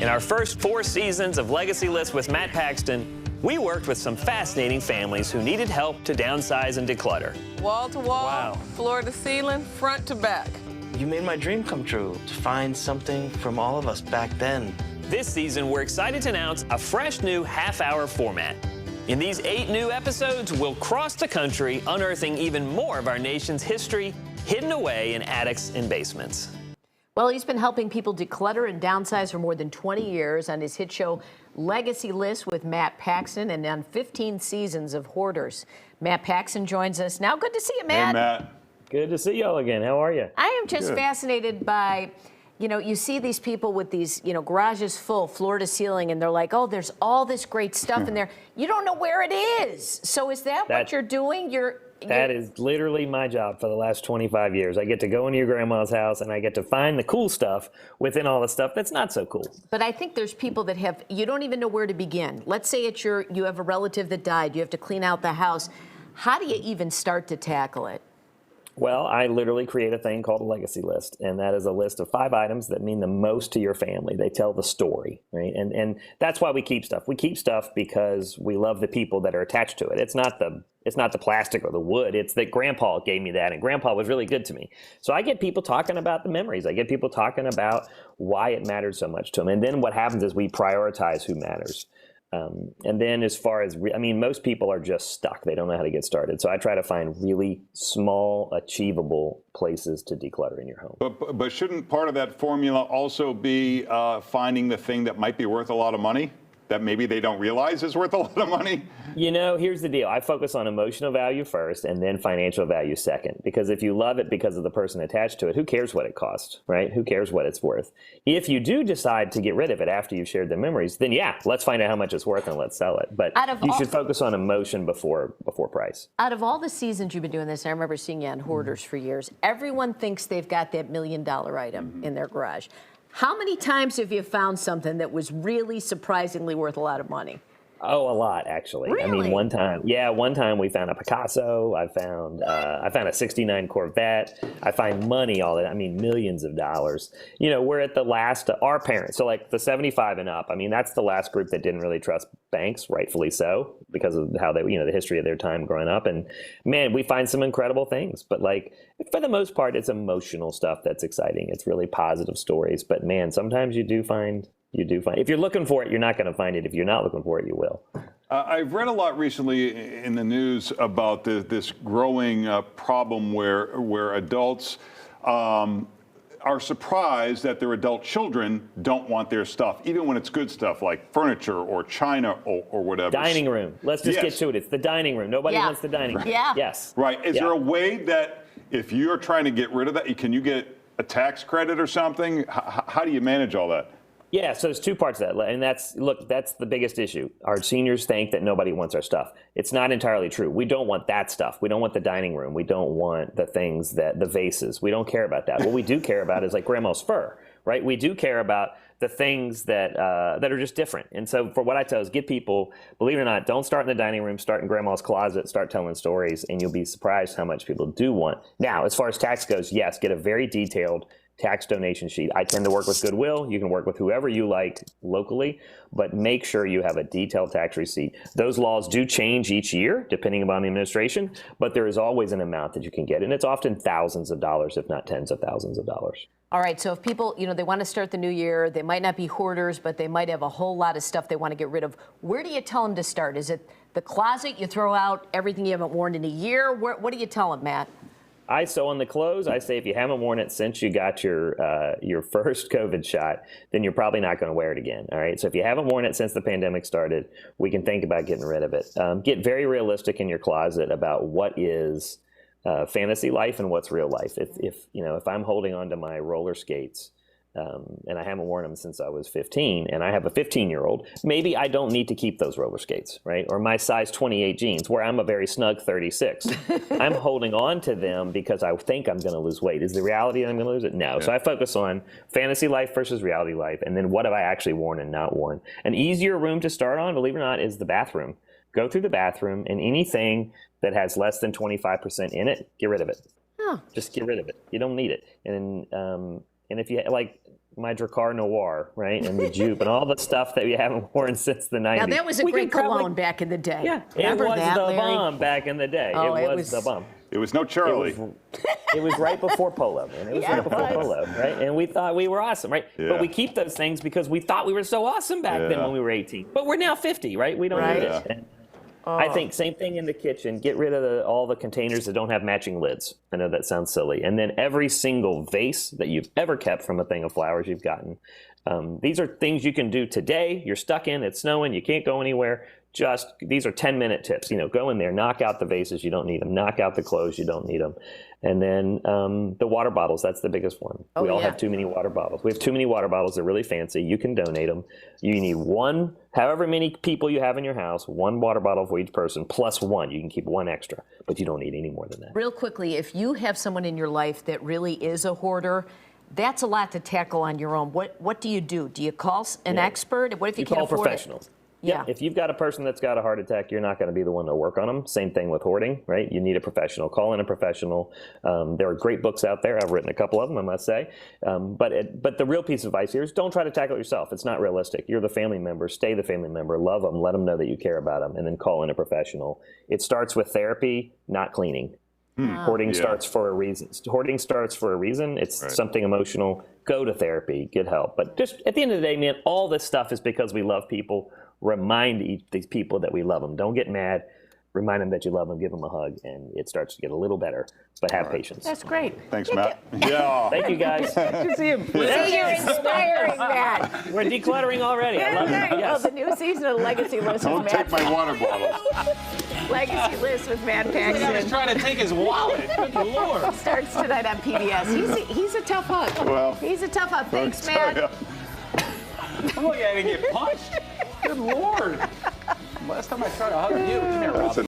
In our first 4 seasons of Legacy List with Matt Paxton, we worked with some fascinating families who needed help to downsize and declutter. Wall to wall, Wow. floor to ceiling, front to back. You made my dream come true, to find something from all of us back then. This season, we're excited to announce a fresh new half-hour format. In these 8 new episodes, we'll cross the country, unearthing even more of our nation's history hidden away in attics and basements. Well, he's been helping people declutter and downsize for more than 20 years on his hit show Legacy List with Matt Paxton and on 15 seasons of Hoarders. Matt Paxton joins us now. Good to see you, Matt. Hey, Matt. Good to see y'all again. How are you? I am just Good. fascinated by, you see these people with these, garages full, floor to ceiling, and they're like, oh, there's all this great stuff in there. You don't know where it is. So is that what you're doing? That is literally my job for the last 25 years. I get to go into your grandma's house and I get to find the cool stuff within all the stuff that's not so cool. But I think there's people that you don't even know where to begin. Let's say you have a relative that died. You have to clean out the house. How do you even start to tackle it? Well, I literally create a thing called a legacy list, and that is a list of 5 items that mean the most to your family. They tell the story, right? And that's why we keep stuff. We keep stuff because we love the people that are attached to it. It's not the plastic or the wood. It's that Grandpa gave me that, and Grandpa was really good to me. So I get people talking about the memories. I get people talking about why it mattered so much to them. And then what happens is we prioritize who matters. And then as far as, most people are just stuck. They don't know how to get started. So I try to find really small, achievable places to declutter in your home. But shouldn't part of that formula also be finding the thing that might be worth a lot of money, that maybe they don't realize is worth a lot of money? Here's the deal. I focus on emotional value first and then financial value second. Because if you love it because of the person attached to it, who cares what it costs, right? Who cares what it's worth? If you do decide to get rid of it after you've shared the memories, then let's find out how much it's worth and let's sell it. But you should focus on emotion before price. Out of all the seasons you've been doing this, I remember seeing you on Hoarders for years, everyone thinks they've got that $1 million item in their garage. How many times have you found something that was really surprisingly worth a lot of money? Oh, a lot, actually. Really? One time we found a Picasso. I found a '69 Corvette. I find money, all that. Millions of dollars. We're at the last, our parents, so like the 75 and up. That's the last group that didn't really trust banks, rightfully so, because of how they, the history of their time growing up. And man, we find some incredible things. But like, for the most part, it's emotional stuff that's exciting. It's really positive stories. But man, sometimes you do find. If you're looking for it, you're not going to find it. If you're not looking for it, you will. I've read a lot recently in the news about this growing problem where adults are surprised that their adult children don't want their stuff, even when it's good stuff like furniture or china or whatever. Dining room. Let's just get to it. It's the dining room. Nobody wants the dining room. Yeah. Yes. Right. Is there a way that if you're trying to get rid of that, can you get a tax credit or something? How do you manage all that? Yeah, so there's 2 parts of that. And that's the biggest issue. Our seniors think that nobody wants our stuff. It's not entirely true. We don't want that stuff. We don't want the dining room. We don't want the things the vases. We don't care about that. What we do care about is like grandma's fur, right? We do care about the things that are just different. And so for what I tell is get people, believe it or not, don't start in the dining room, start in grandma's closet, start telling stories, and you'll be surprised how much people do want. Now, as far as tax goes, yes, get a very detailed tax donation sheet. I tend to work with Goodwill. You can work with whoever you like locally, but make sure you have a detailed tax receipt. Those laws do change each year depending upon the administration, but there is always an amount that you can get, and it's often thousands of dollars, if not tens of thousands of dollars. All right, so if people, they want to start the new year, they might not be hoarders, but they might have a whole lot of stuff they want to get rid of. Where do you tell them to start? Is it the closet? You throw out everything you haven't worn in a year? What do you tell them, Matt? So on the clothes, I say if you haven't worn it since you got your first COVID shot, then you're probably not going to wear it again. All right. So if you haven't worn it since the pandemic started, we can think about getting rid of it. Get very realistic in your closet about what is fantasy life and what's real life. If I'm holding on to my roller skates, and I haven't worn them since I was 15, and I have a 15-year-old, maybe I don't need to keep those roller skates, right? Or my size 28 jeans, where I'm a very snug 36. I'm holding on to them because I think I'm going to lose weight. Is the reality that I'm going to lose it? No. Yeah. So I focus on fantasy life versus reality life, and then what have I actually worn and not worn? An easier room to start on, believe it or not, is the bathroom. Go through the bathroom, and anything that has less than 25% in it, get rid of it. Oh. Just get rid of it. You don't need it. And if you like, my Drakkar Noir, right, and the Jupe, and all the stuff that we haven't worn since the 90s. Now, that was a We great could probably- cologne back in the day. Yeah, Remember it was that, the Larry? bomb back in the day. Oh, it was the bomb. It was no Charlie. It was right before Polo, man. It was right before Polo, right? And we thought we were awesome, right? Yeah. But we keep those things because we thought we were so awesome back then when we were 18. But we're now 50, right? We don't Right. need it. And I think same thing in the kitchen. Get rid of all the containers that don't have matching lids. I know that sounds silly. And then every single vase that you've ever kept from a thing of flowers you've gotten. These are things you can do today. You're stuck in, it's snowing, you can't go anywhere. These are 10-minute tips. Go in there, knock out the vases, you don't need them. Knock out the clothes, you don't need them. And then the water bottles, that's the biggest one. We all have too many water bottles. We have too many water bottles. They're really fancy. You can donate them. You need one, however many people you have in your house, one water bottle for each person, plus one. You can keep one extra, but you don't need any more than that. Real quickly, if you have someone in your life that really is a hoarder, that's a lot to tackle on your own. What do you do? Do you call an expert? What if you can't call afford professionals. it? Yeah. If you've got a person that's got a heart attack, you're not going to be the one to work on them. Same thing with hoarding, right? You need a professional. Call in a professional. There are great books out there. I've written a couple of them, I must say. But the real piece of advice here is don't try to tackle it yourself. It's not realistic. You're the family member. Stay the family member. Love them. Let them know that you care about them. And then call in a professional. It starts with therapy, not cleaning. Hoarding starts for a reason. Hoarding starts for a reason. It's something emotional. Go to therapy. Get help. But just at the end of the day, man, all this stuff is because we love people. Remind these people that we love them. Don't get mad. Remind them that you love them. Give them a hug, and it starts to get a little better. But have patience. That's great. Thanks, Matt. Yeah. Thank you, guys. Good to see you. See, you're inspiring, Matt. We're decluttering already. I love it. Well, Yes. the new season of Legacy List Don't with take Matt. my water bottles. Legacy List with Matt I was Paxton trying to take his wallet. Good Lord. starts tonight on PBS. He's a tough hug. Well, He's a tough hug. Thanks, I'll tell Matt. ya. I'm looking at him get punched. Good Lord. Last time I tried to hug you, come here, Rob.